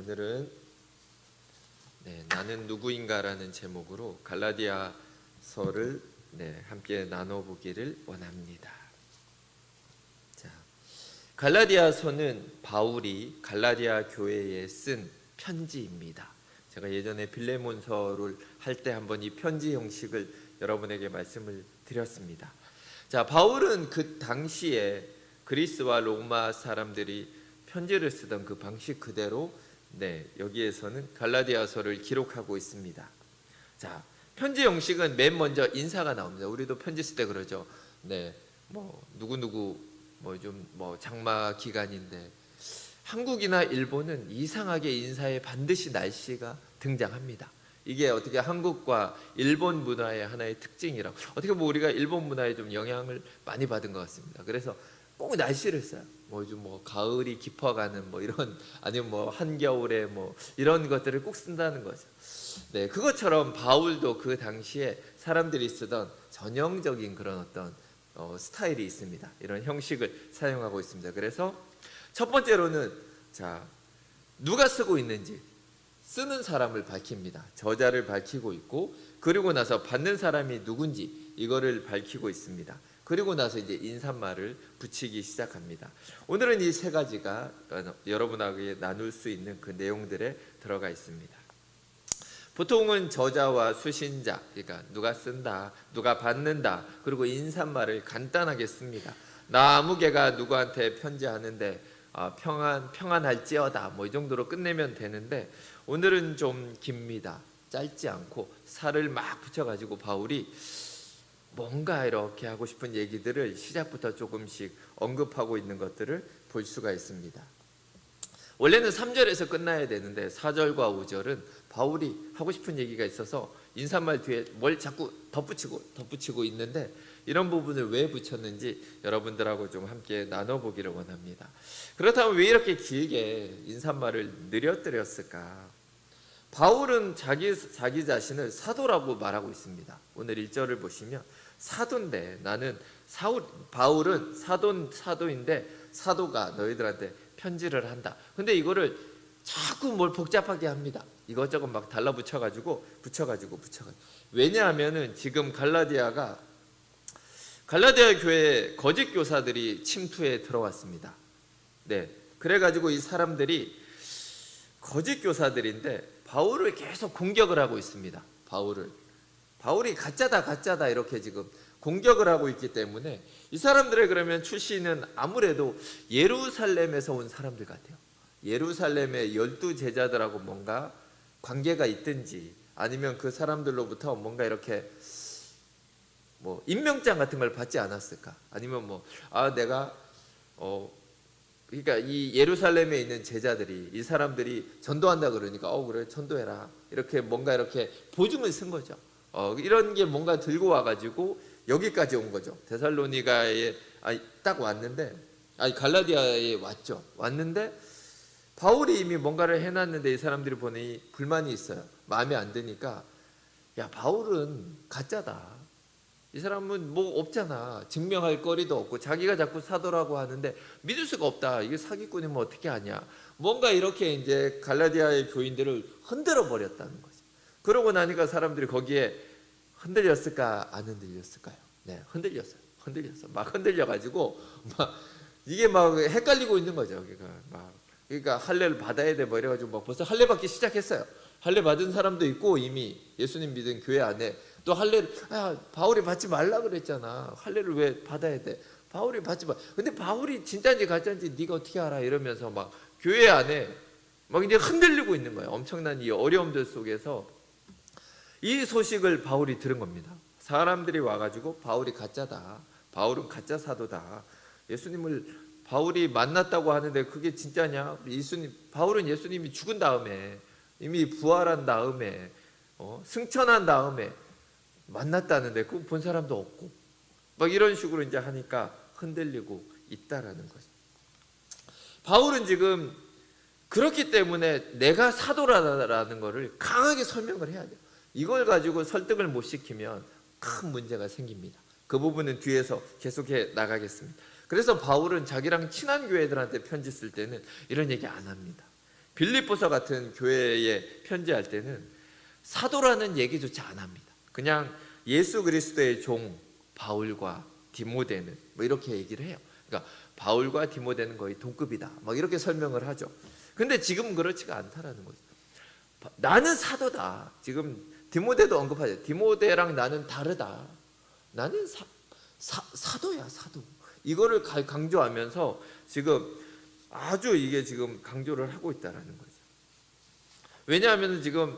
오늘은 나는 누구인가라는 제목으로 갈라디아서를 함께 나눠보기를 원합니다. 자, 갈라디아서는 바울이 갈라디아 교회에 쓴 편지입니다. 제가 예전에 빌레몬서를 할 때 한번 이 편지 형식을 여러분에게 말씀을 드렸습니다. 자, 바울은 그 당시에 그리스와 로마 사람들이 편지를 쓰던 그 방식 그대로 여기에서는 갈라디아서를 기록하고 있습니다. 자, 편지 형식은 맨 먼저 인사가 나옵니다. 우리도 편지 쓸 때 그러죠. 누구누구 장마 기간인데, 한국이나 일본은 이상하게 인사에 반드시 날씨가 등장합니다. 이게 어떻게 한국과 일본 문화의 하나의 특징이라고, 어떻게 우리가 일본 문화에 좀 영향을 많이 받은 것 같습니다. 그래서 꼭 날씨를 써요. 가을이 깊어가는 이런, 아니면 한겨울에 이런 것들을 꼭 쓴다는 거죠. 그것처럼 바울도 그 당시에 사람들이 쓰던 전형적인 그런 어떤 스타일이 있습니다. 이런 형식을 사용하고 있습니다. 그래서 첫 번째로는 누가 쓰고 있는지 쓰는 사람을 밝힙니다. 저자를 밝히고 있고, 그리고 나서 받는 사람이 누군지 이거를 밝히고 있습니다. 그리고 나서 이제 인사말을 붙이기 시작합니다. 오늘은 이 세 가지가 여러분에게 나눌 수 있는 그 내용들에 들어가 있습니다. 보통은 저자와 수신자, 그러니까 누가 쓴다, 누가 받는다, 그리고 인사말을 간단하게 씁니다. 나 아무개가 누구한테 편지하는데 평안할지어다, 이 정도로 끝내면 되는데, 오늘은 좀 깁니다. 짧지 않고 살을 막 붙여가지고 바울이 뭔가 이렇게 하고 싶은 얘기들을 시작부터 조금씩 언급하고 있는 것들을 볼 수가 있습니다. 원래는 3절에서 끝나야 되는데 4절과 5절은 바울이 하고 싶은 얘기가 있어서 인사말 뒤에 뭘 자꾸 덧붙이고 있는데, 이런 부분을 왜 붙였는지 여러분들하고 좀 함께 나눠보기를 원합니다. 그렇다면 왜 이렇게 길게 인사말을 느려뜨렸을까? 바울은 자기 자신을 사도라고 말하고 있습니다. 오늘 1절을 보시면 사도인데, 바울은 사도인데 사도가 너희들한테 편지를 한다. 근데 이거를 자꾸 뭘 복잡하게 합니다. 이것저것 막 달라붙여가지고 왜냐하면은 지금 갈라디아 교회에 거짓 교사들이 침투해 들어왔습니다. 그래가지고 이 사람들이 거짓 교사들인데 바울을 계속 공격을 하고 있습니다. 바울이 가짜다 이렇게 지금 공격을 하고 있기 때문에 이 사람들의 그러면 출신은 아무래도 예루살렘에서 온 사람들 같아요. 예루살렘의 12제자들하고 뭔가 관계가 있든지, 아니면 그 사람들로부터 뭔가 이렇게 임명장 같은 걸 받지 않았을까? 아니면 그러니까 이 예루살렘에 있는 제자들이, 이 사람들이 전도한다 그러니까 그래 전도해라, 이렇게 뭔가 이렇게 보증을 쓴 거죠. 이런 게 뭔가 들고 와가지고 여기까지 온 거죠. 데살로니가에 딱 왔는데, 갈라디아에 왔는데 바울이 이미 뭔가를 해놨는데 이 사람들이 보니 불만이 있어요. 마음에 안 드니까, 야, 바울은 가짜다, 이 사람은 없잖아, 증명할 거리도 없고 자기가 자꾸 사도라고 하는데 믿을 수가 없다, 이게 사기꾼이면 어떻게 하냐, 뭔가 이렇게 이제 갈라디아의 교인들을 흔들어 버렸다는 거죠. 그러고 나니까 사람들이 거기에 흔들렸을까 안 흔들렸을까요? 흔들렸어요. 막 흔들려가지고 이게 헷갈리고 있는 거죠. 그러니까 할례를 받아야 돼 이래가지고 벌써 할례 받기 시작했어요. 할례 받은 사람도 있고, 이미 예수님 믿은 교회 안에 또 할례를, 바울이 받지 말라 그랬잖아, 할례를 왜 받아야 돼, 바울이 받지 마. 근데 바울이 진짜인지 가짜인지 네가 어떻게 알아, 이러면서 교회 안에 이제 흔들리고 있는 거예요. 엄청난 이 어려움들 속에서 이 소식을 바울이 들은 겁니다. 사람들이 와가지고 바울이 가짜다, 바울은 가짜 사도다, 바울이 만났다고 하는데 그게 진짜냐, 바울은 예수님이 죽은 다음에, 이미 부활한 다음에, 승천한 다음에 만났다는데 그거 본 사람도 없고, 이런 식으로 이제 하니까 흔들리고 있다라는 거죠. 바울은 지금 그렇기 때문에 내가 사도라는 것을 강하게 설명을 해야 돼요. 이걸 가지고 설득을 못 시키면 큰 문제가 생깁니다. 그 부분은 뒤에서 계속해 나가겠습니다. 그래서 바울은 자기랑 친한 교회들한테 편지 쓸 때는 이런 얘기 안 합니다. 빌립보서 같은 교회에 편지할 때는 사도라는 얘기조차 안 합니다. 그냥 예수 그리스도의 종 바울과 디모데는 뭐 이렇게 얘기를 해요. 그러니까 바울과 디모데는 거의 동급이다, 막 이렇게 설명을 하죠. 근데 지금은 그렇지가 않다라는 거죠. 나는 사도다. 지금 디모데도 언급하죠. 디모데랑 나는 다르다. 나는 사도야, 사도. 이거를 강조하면서 지금 아주 이게 지금 강조를 하고 있다라는 거죠. 왜냐하면 지금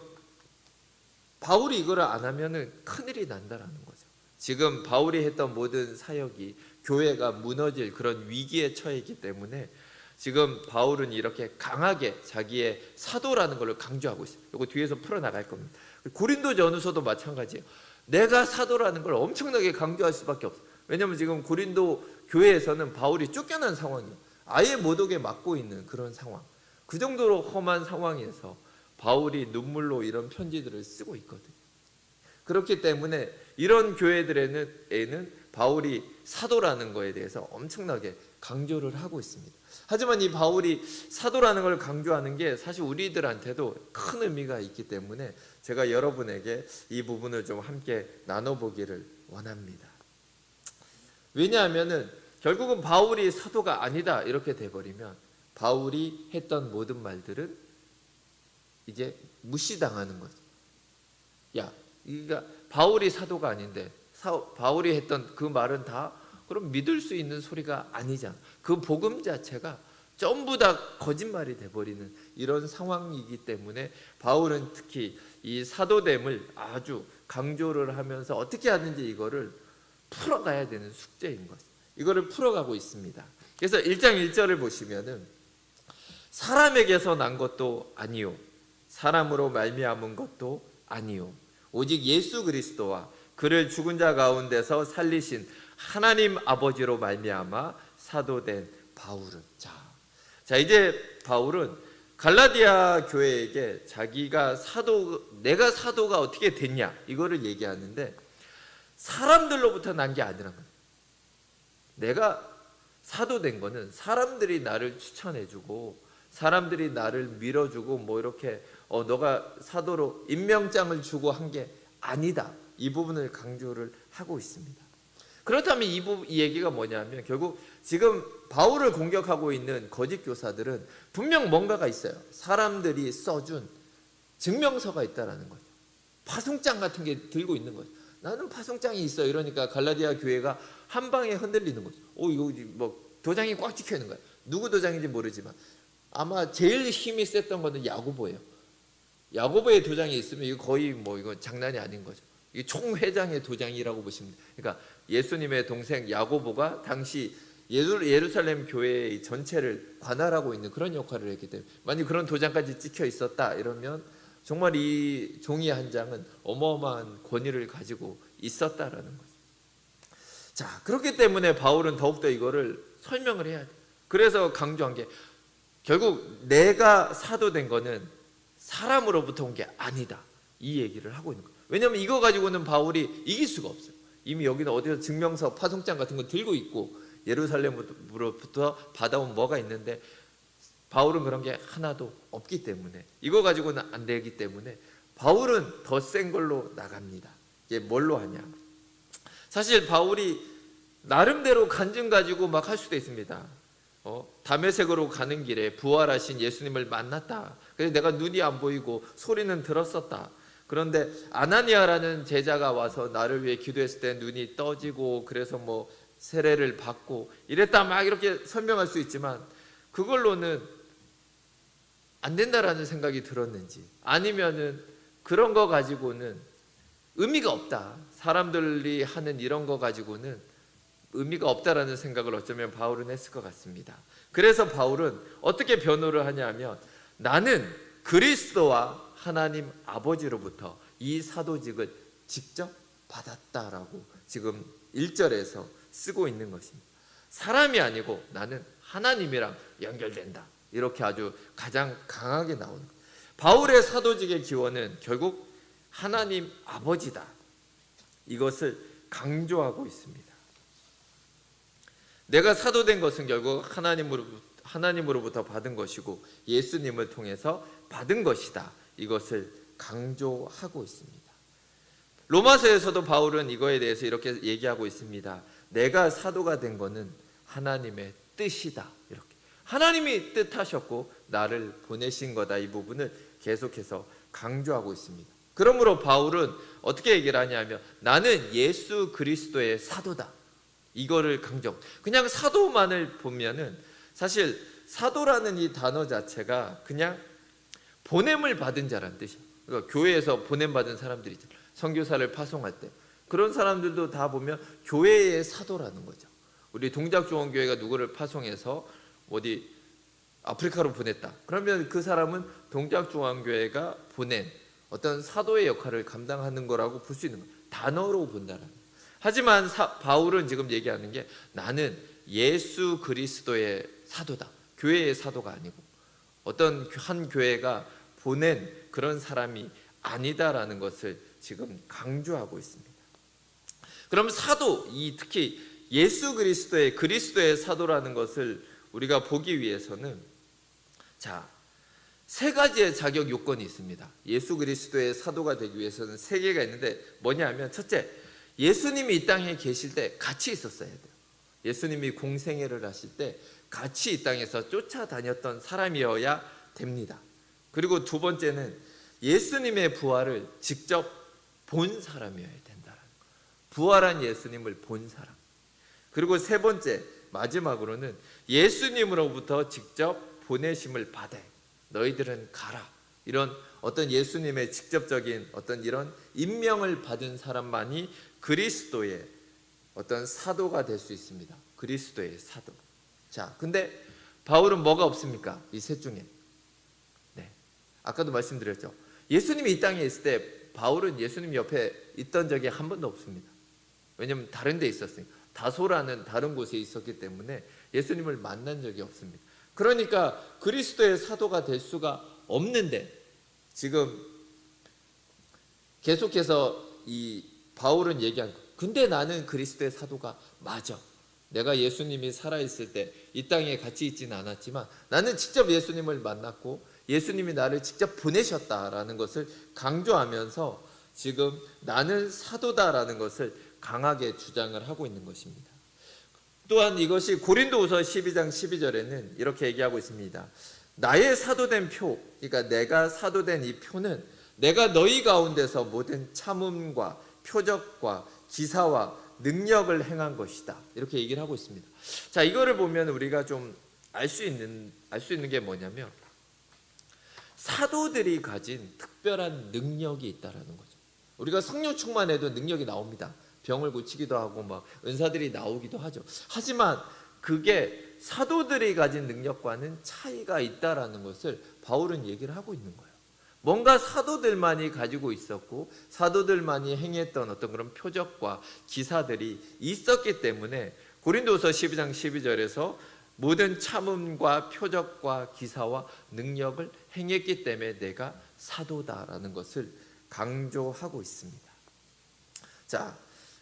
바울이 이거를 안 하면은 큰일이 난다라는 거죠. 지금 바울이 했던 모든 사역이 교회가 무너질 그런 위기에 처해 있기 때문에 지금 바울은 이렇게 강하게 자기의 사도라는 걸 강조하고 있어요. 이거 뒤에서 풀어나갈 겁니다. 고린도전후서도 마찬가지예요. 내가 사도라는 걸 엄청나게 강조할 수밖에 없어요. 왜냐하면 지금 고린도 교회에서는 바울이 쫓겨난 상황이에요. 아예 못 오게 막고 있는 그런 상황. 그 정도로 험한 상황에서 바울이 눈물로 이런 편지들을 쓰고 있거든요. 그렇기 때문에 이런 교회들에는 바울이 사도라는 거에 대해서 엄청나게 강조를 하고 있습니다. 하지만 이 바울이 사도라는 걸 강조하는 게 사실 우리들한테도 큰 의미가 있기 때문에 제가 여러분에게 이 부분을 좀 함께 나눠보기를 원합니다. 왜냐하면은 결국은 바울이 사도가 아니다 이렇게 돼버리면 바울이 했던 모든 말들은 이제 무시당하는 거죠. 야, 그러니까 바울이 사도가 아닌데 바울이 했던 그 말은 다 그럼 믿을 수 있는 소리가 아니잖아. 그 복음 자체가 전부 다 거짓말이 돼버리는 이런 상황이기 때문에 바울은 특히 이 사도됨을 아주 강조를 하면서 어떻게 하든지 이거를 풀어가야 되는 숙제인 거죠. 이거를 풀어가고 있습니다. 그래서 1장 1절을 보시면은 사람에게서 난 것도 아니요 사람으로 말미암은 것도 아니요 오직 예수 그리스도와 그를 죽은 자 가운데서 살리신 하나님 아버지로 말미암아 사도된 바울은 자 이제 바울은 갈라디아 교회에게 자기가 내가 사도가 어떻게 됐냐 이거를 얘기하는데 사람들로부터 난 게 아니란 거예요. 내가 사도된 거는 사람들이 나를 추천해주고 사람들이 나를 밀어주고 뭐 이렇게 너가 사도로 임명장을 주고 한 게 아니다. 이 부분을 강조를 하고 있습니다. 그렇다면 이 얘기가 뭐냐면 결국 지금 바울을 공격하고 있는 거짓 교사들은 분명 뭔가가 있어요. 사람들이 써준 증명서가 있다라는 거죠. 파송장 같은 게 들고 있는 거죠. 나는 파송장이 있어. 이러니까 갈라디아 교회가 한 방에 흔들리는 거죠. 이거 뭐 도장이 꽉 찍혀 있는 거야. 누구 도장인지 모르지만 아마 제일 힘이 셌던 거는 야고보예요. 야고보의 도장이 있으면 이거 거의 뭐 이거 장난이 아닌 거죠. 이게 총회장의 도장이라고 보시면 돼요. 그러니까 예수님의 동생 야고보가 당시 예루살렘 교회의 전체를 관할하고 있는 그런 역할을 했기 때문에 만약 그런 도장까지 찍혀 있었다 이러면 정말 이 종이 한 장은 어마어마한 권위를 가지고 있었다라는 거죠. 자, 그렇기 때문에 바울은 더욱더 이거를 설명을 해야 돼. 그래서 강조한 게 결국 내가 사도된 거는 사람으로부터 온 게 아니다. 이 얘기를 하고 있는 거예요. 왜냐하면 이거 가지고는 바울이 이길 수가 없어요. 이미 여기는 어디서 증명서, 파송장 같은 거 들고 있고 예루살렘으로부터 받아온 뭐가 있는데 바울은 그런 게 하나도 없기 때문에 이거 가지고는 안 되기 때문에 바울은 더 센 걸로 나갑니다. 이게 뭘로 하냐? 사실 바울이 나름대로 간증 가지고 막 할 수도 있습니다. 다메섹으로 가는 길에 부활하신 예수님을 만났다. 그래서 내가 눈이 안 보이고 소리는 들었었다. 그런데 아나니아라는 제자가 와서 나를 위해 기도했을 때 눈이 떠지고 그래서 뭐 세례를 받고 이랬다 막 이렇게 설명할 수 있지만 그걸로는 안 된다라는 생각이 들었는지 아니면은 그런 거 가지고는 의미가 없다. 사람들이 하는 이런 거 가지고는 의미가 없다라는 생각을 어쩌면 바울은 했을 것 같습니다. 그래서 바울은 어떻게 변호를 하냐면 나는 그리스도와 하나님 아버지로부터 이 사도직을 직접 받았다라고 지금 1절에서 쓰고 있는 것입니다. 사람이 아니고 나는 하나님이랑 연결된다. 이렇게 아주 가장 강하게 나오는 거예요. 바울의 사도직의 기원은 결국 하나님 아버지다. 이것을 강조하고 있습니다. 내가 사도된 것은 결국 하나님으로부터 받은 것이고 예수님을 통해서 받은 것이다. 이것을 강조하고 있습니다. 로마서에서도 바울은 이거에 대해서 이렇게 얘기하고 있습니다. 내가 사도가 된 것은 하나님의 뜻이다. 이렇게 하나님이 뜻하셨고 나를 보내신 거다. 이 부분을 계속해서 강조하고 있습니다. 그러므로 바울은 어떻게 얘기를 하냐면 나는 예수 그리스도의 사도다. 이거를 강조. 그냥 사도만을 보면은 사실 사도라는 이 단어 자체가 그냥 보냄을 받은 자라는 뜻이에요. 그러니까 교회에서 보냄 받은 사람들이 있잖아요. 선교사를 파송할 때 그런 사람들도 다 보면 교회의 사도라는 거죠. 우리 동작조원교회가 누구를 파송해서 어디 아프리카로 보냈다. 그러면 그 사람은 동작조원교회가 보낸 어떤 사도의 역할을 감당하는 거라고 볼 수 있는 거예요. 단어로 본다라는. 하지만 바울은 지금 얘기하는 게 나는 예수 그리스도의 사도다. 교회의 사도가 아니고 어떤 한 교회가 보낸 그런 사람이 아니다라는 것을 지금 강조하고 있습니다. 그럼 사도, 특히 예수 그리스도의 사도라는 것을 우리가 보기 위해서는 세 가지의 자격 요건이 있습니다. 예수 그리스도의 사도가 되기 위해서는 세 개가 있는데 뭐냐면 첫째, 예수님이 이 땅에 계실 때 같이 있었어야 돼요. 예수님이 공생애를 하실 때 같이 이 땅에서 쫓아다녔던 사람이어야 됩니다. 그리고 두 번째는 예수님의 부활을 직접 본 사람이어야 된다는 거. 부활한 예수님을 본 사람. 그리고 세 번째, 마지막으로는 예수님으로부터 직접 보내심을 받아 너희들은 가라. 이런 어떤 예수님의 직접적인 어떤 이런 임명을 받은 사람만이 그리스도의 어떤 사도가 될 수 있습니다. 그리스도의 사도. 근데 바울은 뭐가 없습니까? 이 셋 중에. 아까도 말씀드렸죠. 예수님이 이 땅에 있을 때 바울은 예수님 옆에 있던 적이 한 번도 없습니다. 왜냐하면 다른 데 있었으니까. 다소라는 다른 곳에 있었기 때문에 예수님을 만난 적이 없습니다. 그러니까 그리스도의 사도가 될 수가 없는데 지금 계속해서 이 바울은 얘기한 거. 근데 나는 그리스도의 사도가 맞아. 내가 예수님이 살아있을 때 이 땅에 같이 있지는 않았지만 나는 직접 예수님을 만났고 예수님이 나를 직접 보내셨다라는 것을 강조하면서 지금 나는 사도다라는 것을 강하게 주장을 하고 있는 것입니다. 또한 이것이 고린도후서 12장 12절에는 이렇게 얘기하고 있습니다. 나의 사도된 표, 그러니까 내가 사도된 이 표는 내가 너희 가운데서 모든 참음과 표적과 기사와 능력을 행한 것이다. 이렇게 얘기를 하고 있습니다. 이거를 보면 우리가 좀 알 수 있는 게 뭐냐면 사도들이 가진 특별한 능력이 있다라는 거죠. 우리가 성령 충만해도 능력이 나옵니다. 병을 고치기도 하고 막 은사들이 나오기도 하죠. 하지만 그게 사도들이 가진 능력과는 차이가 있다라는 것을 바울은 얘기를 하고 있는 거예요. 뭔가 사도들만이 가지고 있었고 사도들만이 행했던 어떤 그런 표적과 기사들이 있었기 때문에 고린도서 12장 12절에서 모든 참음과 표적과 기사와 능력을 행했기 때문에 내가 사도다라는 것을 강조하고 있습니다.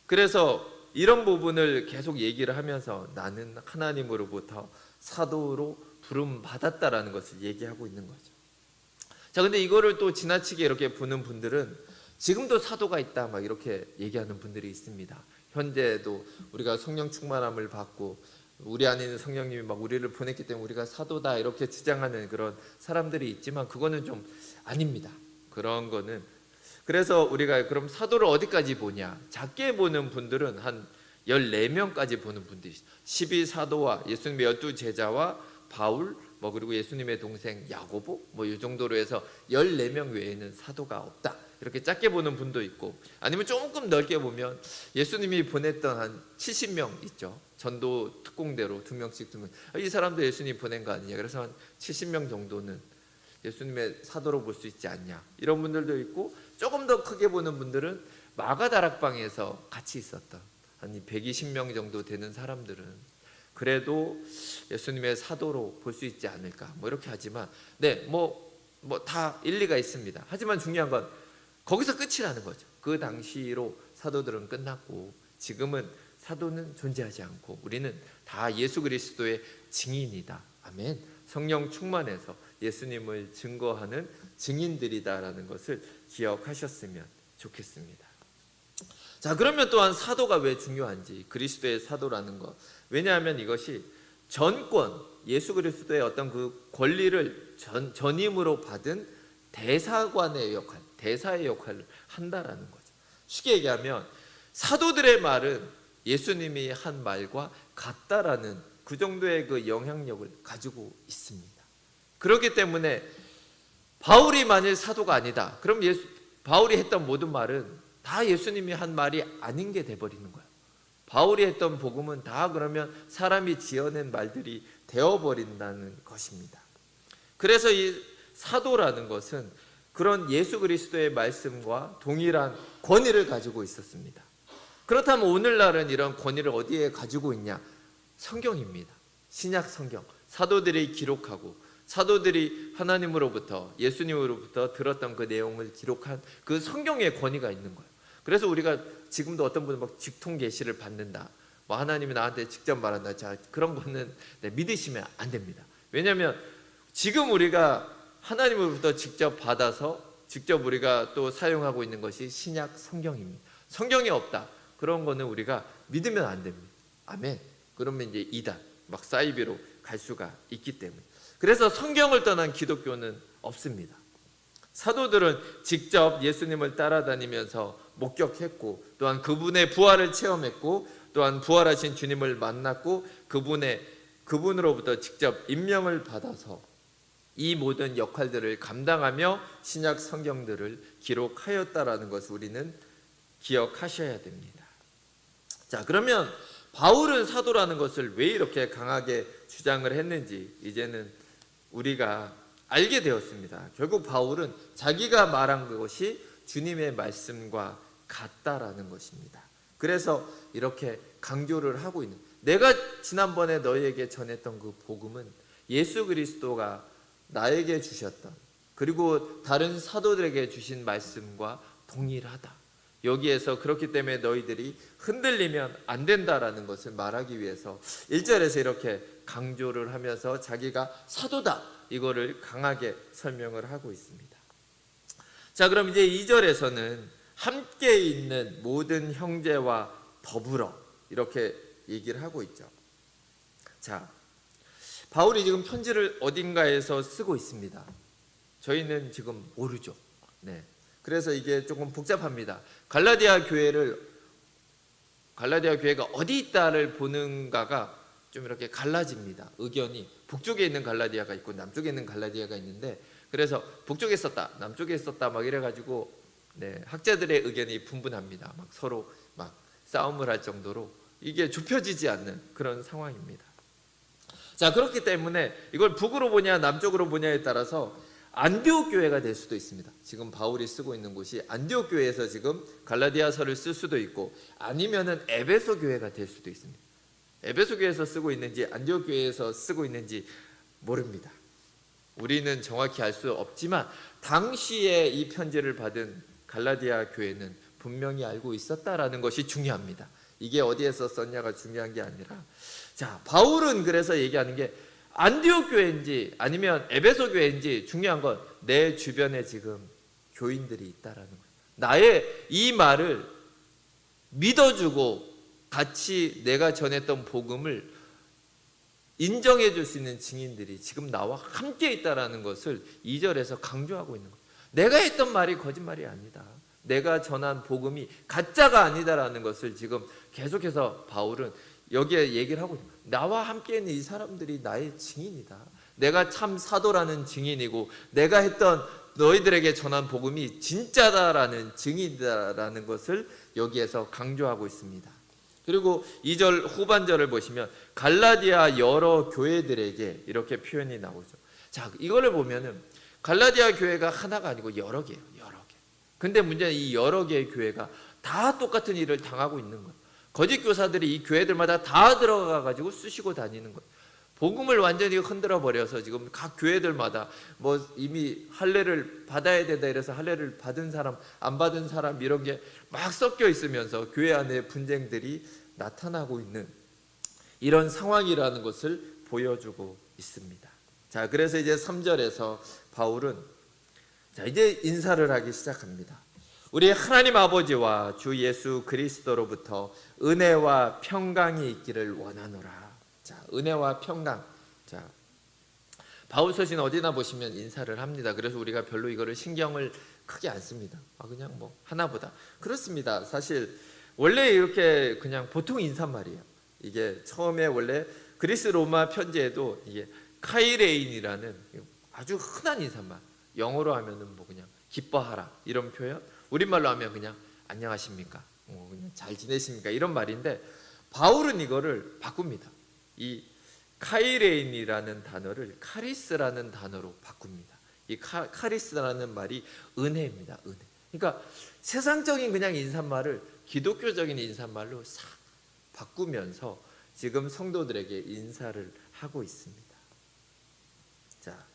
그래서 이런 부분을 계속 얘기를 하면서 나는 하나님으로부터 사도로 부름 받았다라는 것을 얘기하고 있는 거죠. 근데 이거를 또 지나치게 이렇게 보는 분들은 지금도 사도가 있다 막 이렇게 얘기하는 분들이 있습니다. 현재도 우리가 성령 충만함을 받고 우리 안에 있는 성령님이 막 우리를 보냈기 때문에 우리가 사도다 이렇게 주장하는 그런 사람들이 있지만 그거는 좀 아닙니다. 그런 거는. 그래서 우리가 그럼 사도를 어디까지 보냐? 작게 보는 분들은 한 14명까지 보는 분들이 있어요. 12사도와 예수님의 12제자와 바울 그리고 예수님의 동생 야고보 이 정도로 해서 14명 외에는 사도가 없다. 이렇게 작게 보는 분도 있고 아니면 조금 넓게 보면 예수님이 보냈던 한 70명 있죠. 전도 특공대로 2명씩 이 사람도 예수님이 보낸 거 아니냐. 그래서 한 70명 정도는 예수님의 사도로 볼 수 있지 않냐. 이런 분들도 있고 조금 더 크게 보는 분들은 마가다락방에서 같이 있었던 한 120명 정도 되는 사람들은 그래도 예수님의 사도로 볼 수 있지 않을까 이렇게 하지만 다 일리가 있습니다. 하지만 중요한 건 거기서 끝이라는 거죠. 그 당시로 사도들은 끝났고 지금은 사도는 존재하지 않고 우리는 다 예수 그리스도의 증인이다. 아멘. 성령 충만해서 예수님을 증거하는 증인들이다라는 것을 기억하셨으면 좋겠습니다. 자, 그러면 또한 사도가 왜 중요한지, 그리스도의 사도라는 것. 왜냐하면 이것이 전권, 예수 그리스도의 어떤 그 권리를 전임으로 받은 대사관의 역할, 대사의 역할을 한다라는 거죠. 쉽게 얘기하면 사도들의 말은 예수님이 한 말과 같다라는 그 정도의 그 영향력을 가지고 있습니다. 그렇기 때문에 바울이 만일 사도가 아니다, 그럼 바울이 했던 모든 말은 다 예수님이 한 말이 아닌 게 돼버리는 거예요. 바울이 했던 복음은 다 그러면 사람이 지어낸 말들이 되어버린다는 것입니다. 그래서 이 사도라는 것은 그런 예수 그리스도의 말씀과 동일한 권위를 가지고 있었습니다. 그렇다면 오늘날은 이런 권위를 어디에 가지고 있냐? 성경입니다. 신약 성경, 사도들이 기록하고 사도들이 하나님으로부터, 예수님으로부터 들었던 그 내용을 기록한 그 성경의 권위가 있는 거예요. 그래서 우리가 지금도 어떤 분은 막 직통 계시를 받는다, 뭐 하나님이 나한테 직접 말한다, 자, 그런 거는 믿으시면 안 됩니다. 왜냐하면 지금 우리가 하나님으로부터 직접 받아서 직접 우리가 또 사용하고 있는 것이 신약 성경입니다. 성경이 없다, 그런 거는 우리가 믿으면 안 됩니다. 아멘. 그러면 이제 이단, 막 사이비로 갈 수가 있기 때문에. 그래서 성경을 떠난 기독교는 없습니다. 사도들은 직접 예수님을 따라다니면서 목격했고, 또한 그분의 부활을 체험했고, 또한 부활하신 주님을 만났고, 그분으로부터 직접 임명을 받아서 이 모든 역할들을 감당하며 신약 성경들을 기록하였다라는 것을 우리는 기억하셔야 됩니다. 자, 그러면 바울은 사도라는 것을 왜 이렇게 강하게 주장을 했는지 이제는 우리가 알게 되었습니다. 결국 바울은 자기가 말한 것이 주님의 말씀과 같다라는 것입니다. 그래서 이렇게 강조를 하고 있는, 내가 지난번에 너희에게 전했던 그 복음은 예수 그리스도가 나에게 주셨던, 그리고 다른 사도들에게 주신 말씀과 동일하다. 여기에서 그렇기 때문에 너희들이 흔들리면 안 된다라는 것을 말하기 위해서 1절에서 이렇게 강조를 하면서 자기가 사도다, 이거를 강하게 설명을 하고 있습니다. 자, 그럼 이제 2절에서는 함께 있는 모든 형제와 더불어 이렇게 얘기를 하고 있죠. 자, 바울이 지금 편지를 어딘가에서 쓰고 있습니다. 저희는 지금 모르죠. 네. 그래서 이게 조금 복잡합니다. 갈라디아 교회가 어디 있다를 보는가가 좀 이렇게 갈라집니다. 의견이 북쪽에 있는 갈라디아가 있고 남쪽에 있는 갈라디아가 있는데, 그래서 북쪽에 있었다, 남쪽에 있었다 막 이래가지고 학자들의 의견이 분분합니다. 막 서로 막 싸움을 할 정도로 이게 좁혀지지 않는 그런 상황입니다. 자, 그렇기 때문에 이걸 북으로 보냐 남쪽으로 보냐에 따라서 안디옥 교회가 될 수도 있습니다. 지금 바울이 쓰고 있는 곳이 안디옥 교회에서 지금 갈라디아서를 쓸 수도 있고, 아니면은 에베소 교회가 될 수도 있습니다. 에베소 교회에서 쓰고 있는지 안디옥 교회에서 쓰고 있는지 모릅니다. 우리는 정확히 알 수 없지만 당시에 이 편지를 받은 갈라디아 교회는 분명히 알고 있었다라는 것이 중요합니다. 이게 어디에서 썼냐가 중요한 게 아니라, 자, 바울은 그래서 얘기하는 게 안디옥 교회인지 아니면 에베소 교회인지 중요한 건 내 주변에 지금 교인들이 있다라는 거예요. 나의 이 말을 믿어주고 같이 내가 전했던 복음을 인정해 줄 수 있는 증인들이 지금 나와 함께 있다라는 것을 2절에서 강조하고 있는 거예요. 내가 했던 말이 거짓말이 아니다, 내가 전한 복음이 가짜가 아니다라는 것을 지금 계속해서 바울은 여기에 얘기를 하고 있는 거예요. 나와 함께 있는 이 사람들이 나의 증인이다, 내가 참 사도라는 증인이고 내가 했던 너희들에게 전한 복음이 진짜다라는 증인이다라는 것을 여기에서 강조하고 있습니다. 그리고 2절 후반절을 보시면 갈라디아 여러 교회들에게 이렇게 표현이 나오죠. 자, 이거를 보면은 갈라디아 교회가 하나가 아니고 여러 개예요. 여러 개. 근데 문제는 이 여러 개의 교회가 다 똑같은 일을 당하고 있는 거예요. 거짓 교사들이 이 교회들마다 다 들어가 가지고 쑤시고 다니는 거예요. 복음을 완전히 흔들어 버려서 지금 각 교회들마다 뭐 이미 할례를 받아야 된다 이래서 할례를 받은 사람 안 받은 사람 이런 게 막 섞여 있으면서 교회 안에 분쟁들이 나타나고 있는 이런 상황이라는 것을 보여주고 있습니다. 자, 그래서 이제 3절에서 바울은 자, 이제 인사를 하기 시작합니다. 우리 하나님 아버지와 주 예수 그리스도로부터 은혜와 평강이 있기를 원하노라. 자, 은혜와 평강. 자, 바울 서신 어디나 보시면 인사를 합니다. 그래서 우리가 별로 이거를 신경을 크게 안 씁니다. 그냥 뭐 하나보다. 그렇습니다. 사실 원래 이렇게 그냥 보통 인사말이에요. 이게 처음에 원래 그리스 로마 편지에도 이게 카이레인이라는 아주 흔한 인사말. 영어로 하면은 뭐 그냥 기뻐하라 이런 표현. 우리말로 하면 그냥 안녕하십니까, 그냥 잘 지내십니까 이런 말인데 바울은 이거를 바꿉니다. 이 카이레인이라는 단어를 카리스라는 단어로 바꿉니다. 이 카리스라는 말이 은혜입니다. 은혜. 그러니까 세상적인 그냥 인사말을 기독교적인 인사말로 싹 바꾸면서 지금 성도들에게 인사를 하고 있습니다. 자,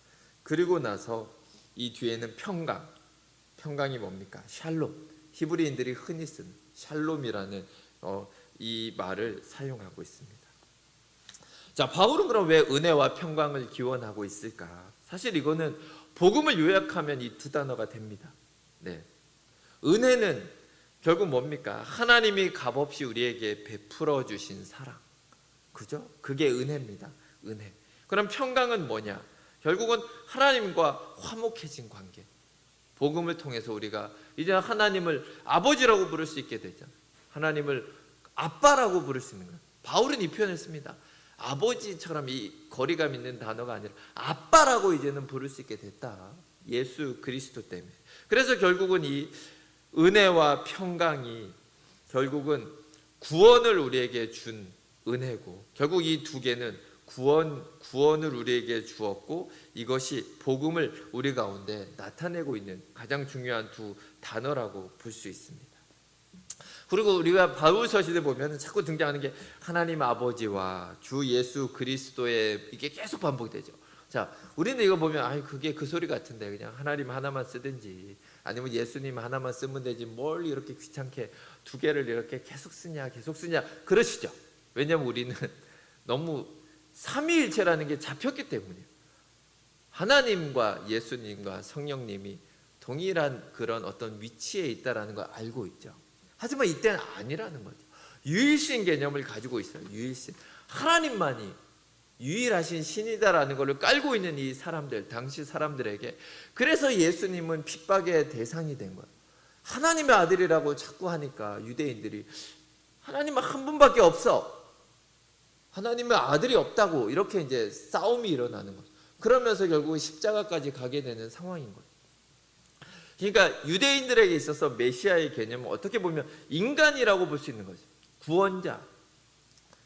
그리고 나서 이 뒤에는 평강. 평강이 뭡니까? 샬롬. 히브리인들이 흔히 쓰는 샬롬이라는 이 말을 사용하고 있습니다. 자, 바울은 그럼 왜 은혜와 평강을 기원하고 있을까? 사실 이거는 복음을 요약하면 이 두 단어가 됩니다. 네. 은혜는 결국 뭡니까? 하나님이 값없이 우리에게 베풀어 주신 사랑. 그죠? 그게 은혜입니다. 은혜. 그럼 평강은 뭐냐? 결국은 하나님과 화목해진 관계. 복음을 통해서 우리가 이제 하나님을 아버지라고 부를 수 있게 되죠. 하나님을 아빠라고 부를 수 있는 거예요. 바울은 이 표현을 씁니다. 아버지처럼 이 거리감 있는 단어가 아니라 아빠라고 이제는 부를 수 있게 됐다. 예수 그리스도 때문에. 그래서 결국은 이 은혜와 평강이 결국은 구원을 우리에게 준 은혜고, 결국 이 두 개는 구원을 우리에게 주었고, 이것이 복음을 우리 가운데 나타내고 있는 가장 중요한 두 단어라고 볼 수 있습니다. 그리고 우리가 바울 서신에 보면 자꾸 등장하는 게 하나님 아버지와 주 예수 그리스도의, 이게 계속 반복되죠. 자, 우리는 이거 보면 그게 그 소리 같은데 그냥 하나님 하나만 쓰든지 아니면 예수님 하나만 쓰면 되지 뭘 이렇게 귀찮게 두 개를 이렇게 계속 쓰냐 그러시죠. 왜냐하면 우리는 너무 삼위일체라는 게 잡혔기 때문이에요. 하나님과 예수님과 성령님이 동일한 그런 어떤 위치에 있다라는 걸 알고 있죠. 하지만 이때는 아니라는 거죠. 유일신 개념을 가지고 있어요. 유일신. 하나님만이 유일하신 신이다라는 것을 깔고 있는 이 사람들, 당시 사람들에게, 그래서 예수님은 핍박의 대상이 된 거예요. 하나님의 아들이라고 자꾸 하니까 유대인들이 하나님은 한 분밖에 없어, 하나님의 아들이 없다고, 이렇게 이제 싸움이 일어나는 거죠. 그러면서 결국 십자가까지 가게 되는 상황인 거예요. 그러니까 유대인들에게 있어서 메시아의 개념은 어떻게 보면 인간이라고 볼 수 있는 거죠. 구원자.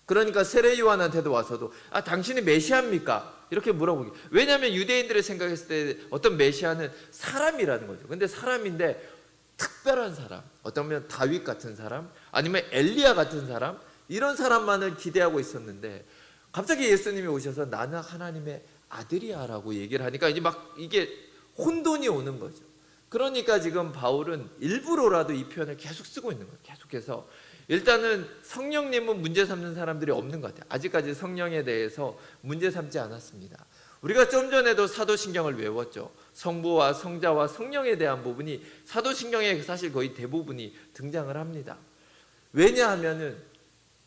그러니까 세례 요한한테도 와서도 당신이 메시아입니까? 이렇게 물어보기. 왜냐하면 유대인들이 생각했을 때 어떤 메시아는 사람이라는 거죠. 근데 사람인데 특별한 사람, 어쩌면 다윗 같은 사람, 아니면 엘리야 같은 사람, 이런 사람만을 기대하고 있었는데 갑자기 예수님이 오셔서 나는 하나님의 아들이야 라고 얘기를 하니까 이제 막 이게 혼돈이 오는 거죠. 그러니까 지금 바울은 일부러라도 이 표현을 계속 쓰고 있는 거예요. 계속해서 일단은 성령님은 문제 삼는 사람들이 없는 것 같아요. 아직까지 성령에 대해서 문제 삼지 않았습니다. 우리가 좀 전에도 사도신경을 외웠죠. 성부와 성자와 성령에 대한 부분이 사도신경에 사실 거의 대부분이 등장을 합니다. 왜냐하면은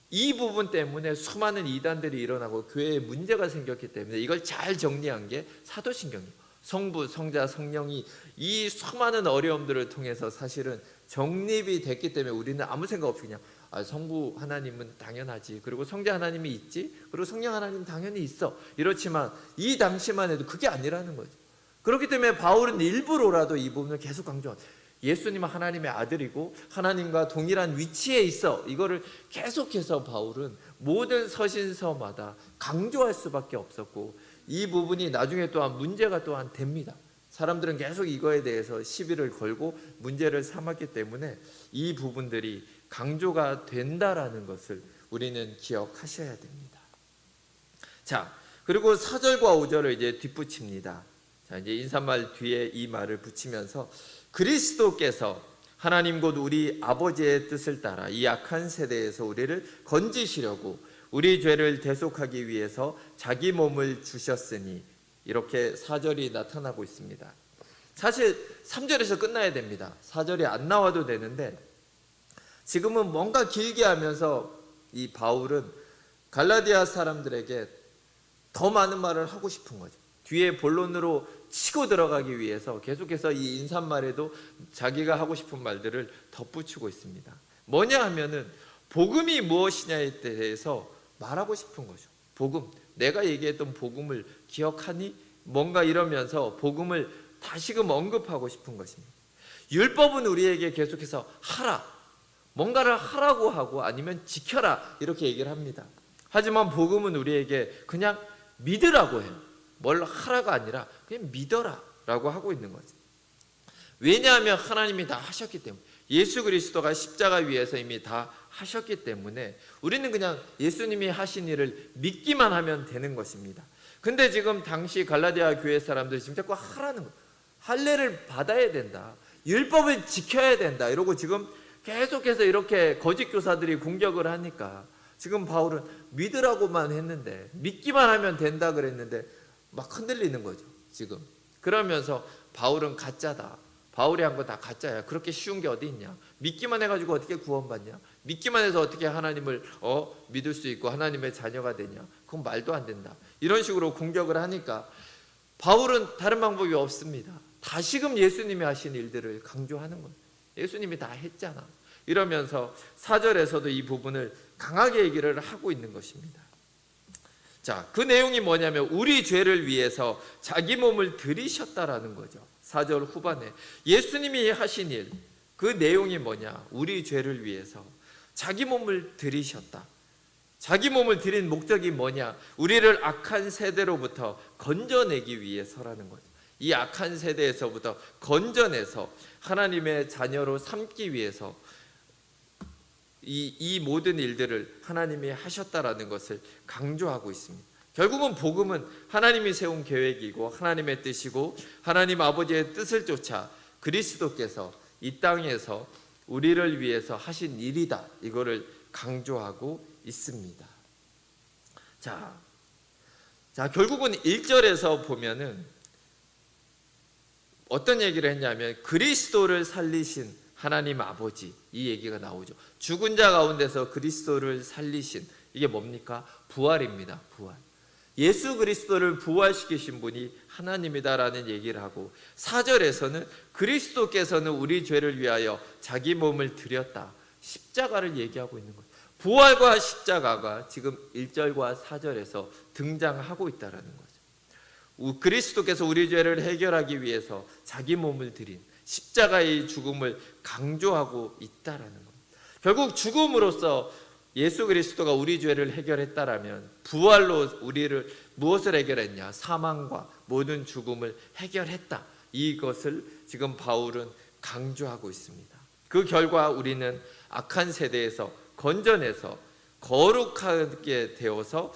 이 부분 때문에 수많은 이단들이 일어나고 교회에 문제가 생겼기 때문에 이걸 잘 정리한 게 사도신경이에요. 성부, 성자, 성령이 이 수많은 어려움들을 통해서 사실은 정립이 됐기 때문에 우리는 아무 생각 없이 그냥 성부 하나님은 당연하지, 그리고 성자 하나님이 있지, 그리고 성령 하나님 당연히 있어, 이렇지만 이 당시만 해도 그게 아니라는 거죠. 그렇기 때문에 바울은 일부러라도 이 부분을 계속 강조합니다. 예수님은 하나님의 아들이고 하나님과 동일한 위치에 있어, 이거를 계속해서 바울은 모든 서신서마다 강조할 수밖에 없었고, 이 부분이 나중에 또한 문제가 또한 됩니다. 사람들은 계속 이거에 대해서 시비를 걸고 문제를 삼았기 때문에 이 부분들이 강조가 된다라는 것을 우리는 기억하셔야 됩니다. 자, 그리고 4절과 5절을 이제 뒷붙입니다. 자, 이제 인사말 뒤에 이 말을 붙이면서 그리스도께서 하나님 곧 우리 아버지의 뜻을 따라 이 악한 세대에서 우리를 건지시려고 우리 죄를 대속하기 위해서 자기 몸을 주셨으니, 이렇게 4절이 나타나고 있습니다. 사실 3절에서 끝나야 됩니다. 4절이 안 나와도 되는데 지금은 뭔가 길게 하면서 이 바울은 갈라디아 사람들에게 더 많은 말을 하고 싶은 거죠. 뒤에 본론으로 치고 들어가기 위해서 계속해서 이 인사말에도 자기가 하고 싶은 말들을 덧붙이고 있습니다. 뭐냐 하면은 복음이 무엇이냐에 대해서 말하고 싶은 거죠. 복음, 내가 얘기했던 복음을 기억하니? 뭔가 이러면서 복음을 다시금 언급하고 싶은 것입니다. 율법은 우리에게 계속해서 하라, 뭔가를 하라고 하고 아니면 지켜라 이렇게 얘기를 합니다. 하지만 복음은 우리에게 그냥 믿으라고 해요. 뭘 하라가 아니라 그냥 믿어라 라고 하고 있는 거죠. 왜냐하면 하나님이 다 하셨기 때문에, 예수 그리스도가 십자가 위에서 이미 다 하셨기 때문에 우리는 그냥 예수님이 하신 일을 믿기만 하면 되는 것입니다. 근데 지금 당시 갈라디아 교회 사람들이 지금 자꾸 하라는 거예요. 할례를 받아야 된다, 율법을 지켜야 된다 이러고 지금 계속해서 이렇게 거짓 교사들이 공격을 하니까 지금 바울은 믿으라고만 했는데, 믿기만 하면 된다 그랬는데 막 흔들리는 거죠 지금. 그러면서 바울은 가짜다, 바울이 한 거 다 가짜야, 그렇게 쉬운 게 어디 있냐, 믿기만 해가지고 어떻게 구원받냐, 믿기만 해서 어떻게 하나님을 믿을 수 있고 하나님의 자녀가 되냐, 그건 말도 안 된다, 이런 식으로 공격을 하니까 바울은 다른 방법이 없습니다. 다시금 예수님이 하신 일들을 강조하는 거예요. 예수님이 다 했잖아 이러면서 4절에서도 이 부분을 강하게 얘기를 하고 있는 것입니다. 자, 그 내용이 뭐냐면 우리 죄를 위해서 자기 몸을 들이셨다라는 거죠. 4절 후반에 예수님이 하신 일, 그 내용이 뭐냐, 우리 죄를 위해서 자기 몸을 들이셨다. 자기 몸을 들인 목적이 뭐냐, 우리를 악한 세대로부터 건져내기 위해서라는 거죠. 이 악한 세대에서부터 건져내서 하나님의 자녀로 삼기 위해서 이 모든 일들을 하나님이 하셨다라는 것을 강조하고 있습니다. 결국은 복음은 하나님이 세운 계획이고 하나님의 뜻이고 하나님 아버지의 뜻을 쫓아 그리스도께서 이 땅에서 우리를 위해서 하신 일이다, 이거를 강조하고 있습니다. 자, 결국은 1절에서 보면은 어떤 얘기를 했냐면 그리스도를 살리신 하나님 아버지, 이 얘기가 나오죠. 죽은 자 가운데서 그리스도를 살리신, 이게 뭡니까? 부활입니다. 부활. 예수 그리스도를 부활시키신 분이 하나님이다라는 얘기를 하고, 4절에서는 그리스도께서는 우리 죄를 위하여 자기 몸을 드렸다, 십자가를 얘기하고 있는 거예요. 부활과 십자가가 지금 1절과 4절에서 등장하고 있다는 거죠. 그리스도께서 우리 죄를 해결하기 위해서 자기 몸을 드린 십자가의 죽음을 강조하고 있다라는 겁니다. 결국 죽음으로써 예수 그리스도가 우리 죄를 해결했다라면 부활로 우리를 무엇을 해결했냐? 사망과 모든 죽음을 해결했다. 이것을 지금 바울은 강조하고 있습니다. 그 결과 우리는 악한 세대에서 건져내서 거룩하게 되어서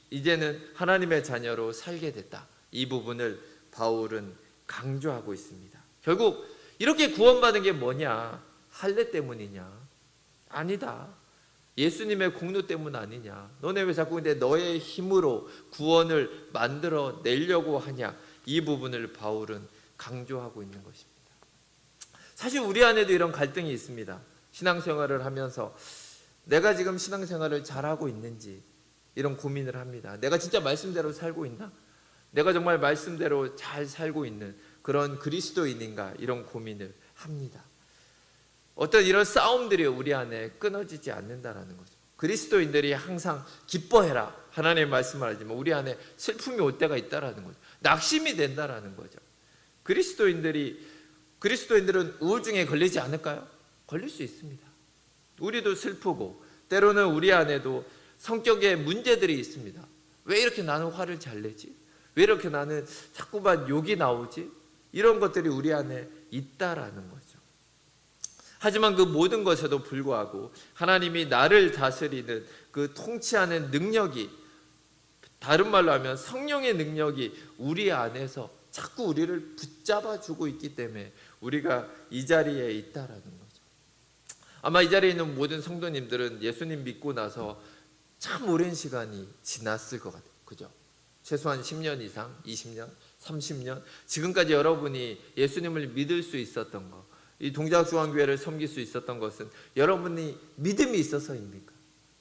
이제는 하나님의 자녀로 살게 됐다. 이 부분을 바울은 강조하고 있습니다. 결국 이렇게 구원받은 게 뭐냐? 할례 때문이냐? 아니다. 예수님의 공로 때문 아니냐? 너네 왜 자꾸 근데 너의 힘으로 구원을 만들어 내려고 하냐? 이 부분을 바울은 강조하고 있는 것입니다. 사실 우리 안에도 이런 갈등이 있습니다. 신앙생활을 하면서 내가 지금 신앙생활을 잘하고 있는지 이런 고민을 합니다. 내가 진짜 말씀대로 살고 있나? 내가 정말 말씀대로 잘 살고 있는 그런 그리스도인인가? 이런 고민을 합니다. 어떤 이런 싸움들이 우리 안에 끊어지지 않는다라는 거죠. 그리스도인들이 항상 기뻐해라, 하나님의 말씀을 하지만 우리 안에 슬픔이 올 때가 있다라는 거죠. 낙심이 된다라는 거죠. 그리스도인들은 우울증에 걸리지 않을까요? 걸릴 수 있습니다. 우리도 슬프고 때로는 우리 안에도 성격에 문제들이 있습니다. 왜 이렇게 나는 화를 잘 내지? 왜 이렇게 나는 자꾸만 욕이 나오지? 이런 것들이 우리 안에 있다라는 거죠. 하지만 그 모든 것에도 불구하고 하나님이 나를 다스리는 그 통치하는 능력이, 다른 말로 하면 성령의 능력이 우리 안에서 자꾸 우리를 붙잡아주고 있기 때문에 우리가 이 자리에 있다라는 거죠. 아마 이 자리에 있는 모든 성도님들은 예수님 믿고 나서 참 오랜 시간이 지났을 것 같아요. 그죠? 최소한 10년 이상, 20년, 30년, 지금까지 여러분이 예수님을 믿을 수 있었던 것, 이 동작중앙교회를 섬길 수 있었던 것은 여러분이 믿음이 있어서입니까?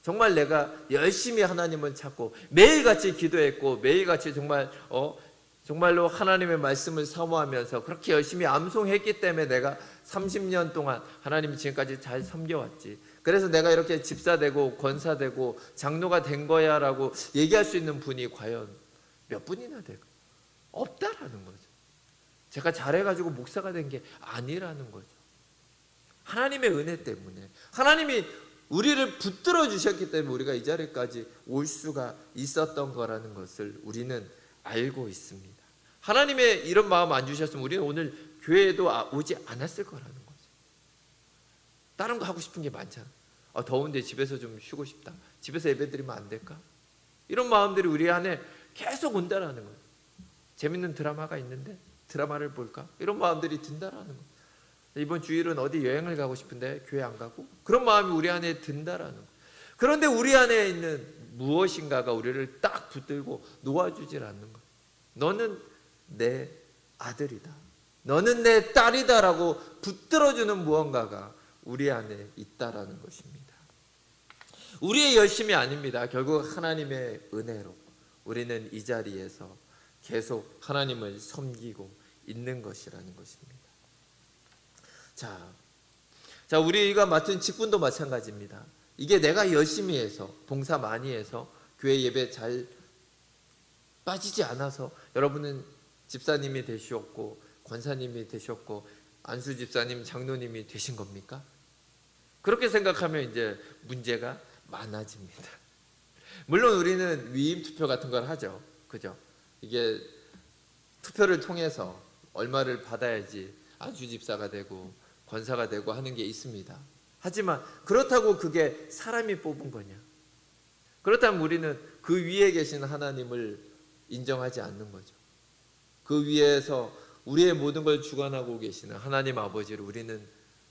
정말 내가 열심히 하나님을 찾고 매일같이 기도했고 매일같이 정말로 하나님의 말씀을 사모하면서 그렇게 열심히 암송했기 때문에 내가 30년 동안 하나님이 지금까지 잘 섬겨왔지. 그래서 내가 이렇게 집사되고 권사되고 장로가 된 거야 라고 얘기할 수 있는 분이 과연 몇 분이나 될까? 없다라는 거죠. 제가 잘해가지고 목사가 된 게 아니라는 거죠. 하나님의 은혜 때문에, 하나님이 우리를 붙들어 주셨기 때문에 우리가 이 자리까지 올 수가 있었던 거라는 것을 우리는 알고 있습니다. 하나님의 이런 마음 안 주셨으면 우리는 오늘 교회에도 오지 않았을 거라는 거죠. 다른 거 하고 싶은 게 많잖아. 더운데 집에서 좀 쉬고 싶다. 집에서 예배 드리면 안 될까? 이런 마음들이 우리 안에 계속 온다라는 거예요. 재밌는 드라마가 있는데 드라마를 볼까? 이런 마음들이 든다라는 거예요. 이번 주일은 어디 여행을 가고 싶은데 교회 안 가고? 그런 마음이 우리 안에 든다라는 거예요. 그런데 우리 안에 있는 무엇인가가 우리를 딱 붙들고 놓아주질 않는 거예요. 너는 내 아들이다. 너는 내 딸이다라고 붙들어주는 무언가가 우리 안에 있다라는 것입니다. 우리의 열심이 아닙니다. 결국 하나님의 은혜로 우리는 이 자리에서 계속 하나님을 섬기고 있는 것이라는 것입니다. 자, 우리가 맡은 직분도 마찬가지입니다. 이게 내가 열심히 해서 봉사 많이 해서 교회 예배 잘 빠지지 않아서 여러분은 집사님이 되셨고 권사님이 되셨고 안수 집사님 장로님이 되신 겁니까? 그렇게 생각하면 이제 문제가 많아집니다. 물론 우리는 위임 투표 같은 걸 하죠. 그죠? 이게 투표를 통해서 얼마를 받아야지 안수 집사가 되고 권사가 되고 하는 게 있습니다. 하지만 그렇다고 그게 사람이 뽑은 거냐? 그렇다면 우리는 그 위에 계신 하나님을 인정하지 않는 거죠. 그 위에서 우리의 모든 걸 주관하고 계시는 하나님 아버지를 우리는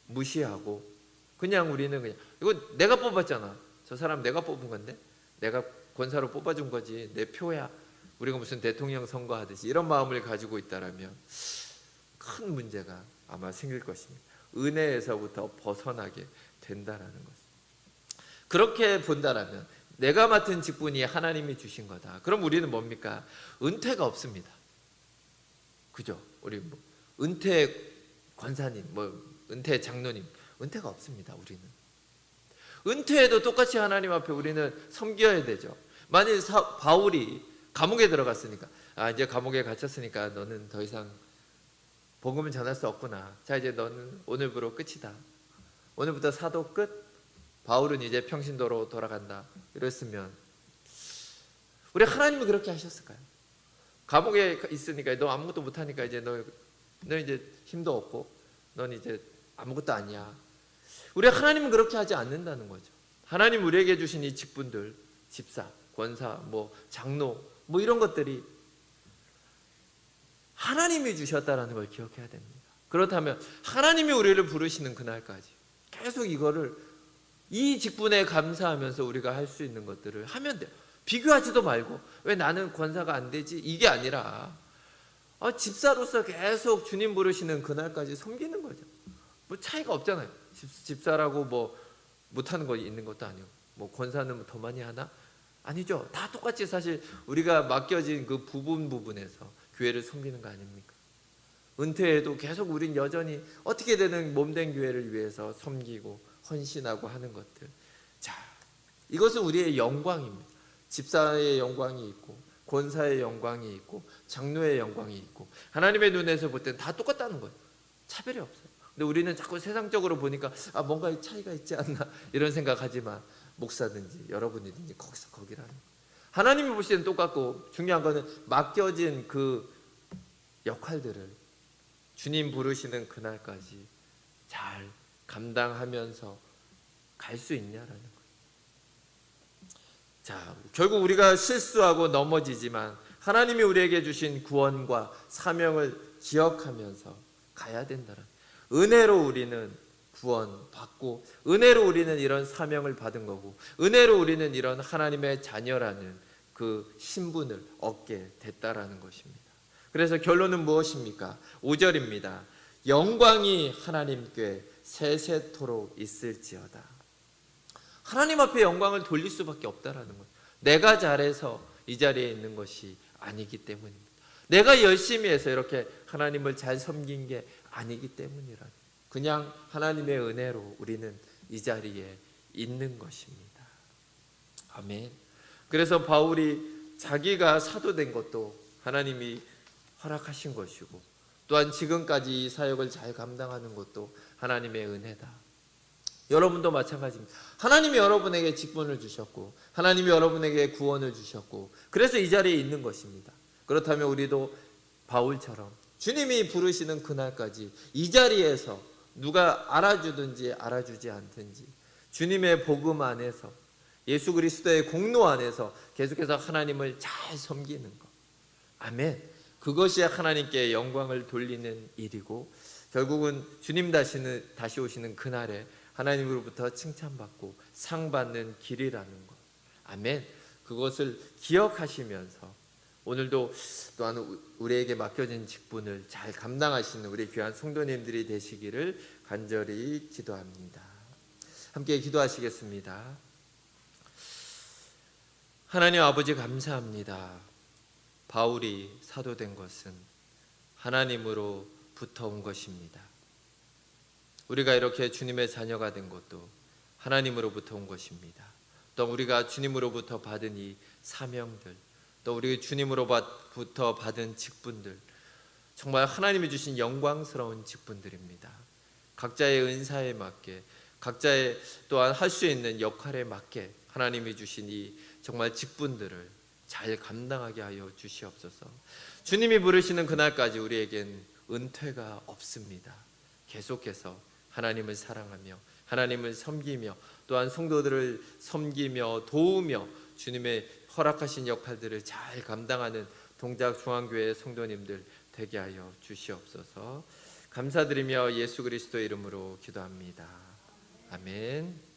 무시하고 우리는 이거 내가 뽑았잖아. 저 사람 내가 뽑은 건데 내가 권사로 뽑아준 거지. 내 표야. 우리가 무슨 대통령 선거하듯이 이런 마음을 가지고 있다라면 큰 문제가 아마 생길 것입니다. 은혜에서부터 벗어나게 된다라는 것. 그렇게 본다라면 내가 맡은 직분이 하나님이 주신 거다. 그럼 우리는 뭡니까? 은퇴가 없습니다. 그죠? 우리 은퇴 권사님, 은퇴 장로님, 은퇴가 없습니다. 우리는 은퇴해도 똑같이 하나님 앞에 우리는 섬겨야 되죠. 만일 바울이 감옥에 들어갔으니까 이제 감옥에 갇혔으니까 너는 더 이상 복음을 전할 수 없구나. 자, 이제 너는 오늘부로 끝이다. 오늘부터 사도 끝. 바울은 이제 평신도로 돌아간다. 이랬으면 우리 하나님이 그렇게 하셨을까요? 감옥에 있으니까 너 아무것도 못하니까 이제 너 이제 힘도 없고 넌 이제 아무것도 아니야. 우리 하나님은 그렇게 하지 않는다는 거죠. 하나님 우리에게 주신 이 직분들, 집사, 권사, 장로, 이런 것들이 하나님이 주셨다라는 걸 기억해야 됩니다. 그렇다면 하나님이 우리를 부르시는 그날까지 계속 이 직분에 감사하면서 우리가 할 수 있는 것들을 하면 돼요. 비교하지도 말고 왜 나는 권사가 안 되지? 이게 아니라 집사로서 계속 주님 부르시는 그날까지 섬기는 거죠. 차이가 없잖아요. 집사라고 못하는 거 있는 것도 아니고 권사는 더 많이 하나? 아니죠. 다 똑같이 사실 우리가 맡겨진 그 부분에서 교회를 섬기는 거 아닙니까? 은퇴해도 계속 우린 여전히 어떻게 되는 몸된 교회를 위해서 섬기고 헌신하고 하는 것들. 자, 이것은 우리의 영광입니다. 집사의 영광이 있고 권사의 영광이 있고 장로의 영광이 있고 하나님의 눈에서 볼 때는 다 똑같다는 거예요. 차별이 없어요. 근데 우리는 자꾸 세상적으로 보니까 뭔가 차이가 있지 않나 이런 생각하지만 목사든지 여러분이든지 거기서 거기라는 거예요. 하나님이 보실 때는 똑같고 중요한 거는 맡겨진 그 역할들을 주님 부르시는 그날까지 잘 감당하면서 갈 수 있냐라는 거예요. 자, 결국 우리가 실수하고 넘어지지만 하나님이 우리에게 주신 구원과 사명을 기억하면서 가야 된다는 은혜로 우리는 구원 받고 은혜로 우리는 이런 사명을 받은 거고 은혜로 우리는 이런 하나님의 자녀라는 그 신분을 얻게 됐다라는 것입니다. 그래서 결론은 무엇입니까? 5절입니다. 영광이 하나님께 세세토록 있을지어다. 하나님 앞에 영광을 돌릴 수밖에 없다라는 거예요. 내가 잘해서 이 자리에 있는 것이 아니기 때문입니다. 내가 열심히 해서 이렇게 하나님을 잘 섬긴 게 아니기 때문이라. 그냥 하나님의 은혜로 우리는 이 자리에 있는 것입니다. 아멘. 그래서 바울이 자기가 사도된 것도 하나님이 허락하신 것이고 또한 지금까지 이 사역을 잘 감당하는 것도 하나님의 은혜다. 여러분도 마찬가지입니다. 하나님이 여러분에게 직분을 주셨고 하나님이 여러분에게 구원을 주셨고 그래서 이 자리에 있는 것입니다. 그렇다면 우리도 바울처럼 주님이 부르시는 그날까지 이 자리에서 누가 알아주든지 알아주지 않든지 주님의 복음 안에서 예수 그리스도의 공로 안에서 계속해서 하나님을 잘 섬기는 것. 아멘. 그것이 하나님께 영광을 돌리는 일이고 결국은 주님 다시 오시는 그날에 하나님으로부터 칭찬받고 상 받는 길이라는 것. 아멘. 그것을 기억하시면서 오늘도 또한 우리에게 맡겨진 직분을 잘 감당하시는 우리 귀한 성도님들이 되시기를 간절히 기도합니다. 함께 기도하시겠습니다. 하나님 아버지 감사합니다. 바울이 사도된 것은 하나님으로부터 온 것입니다. 우리가 이렇게 주님의 자녀가 된 것도 하나님으로부터 온 것입니다. 또 우리가 주님으로부터 받은 이 사명들, 또 우리 주님으로부터 받은 직분들, 정말 하나님이 주신 영광스러운 직분들입니다. 각자의 은사에 맞게, 각자의 또한 할 수 있는 역할에 맞게 하나님이 주신 이 정말 직분들을 잘 감당하게 하여 주시옵소서. 주님이 부르시는 그날까지 우리에겐 은퇴가 없습니다. 계속해서 하나님을 사랑하며 하나님을 섬기며 또한 성도들을 섬기며 도우며 주님의 허락하신 역할들을 잘 감당하는 동작중앙교회 성도님들 되게 하여 주시옵소서. 감사드리며 예수 그리스도의 이름으로 기도합니다. 아멘.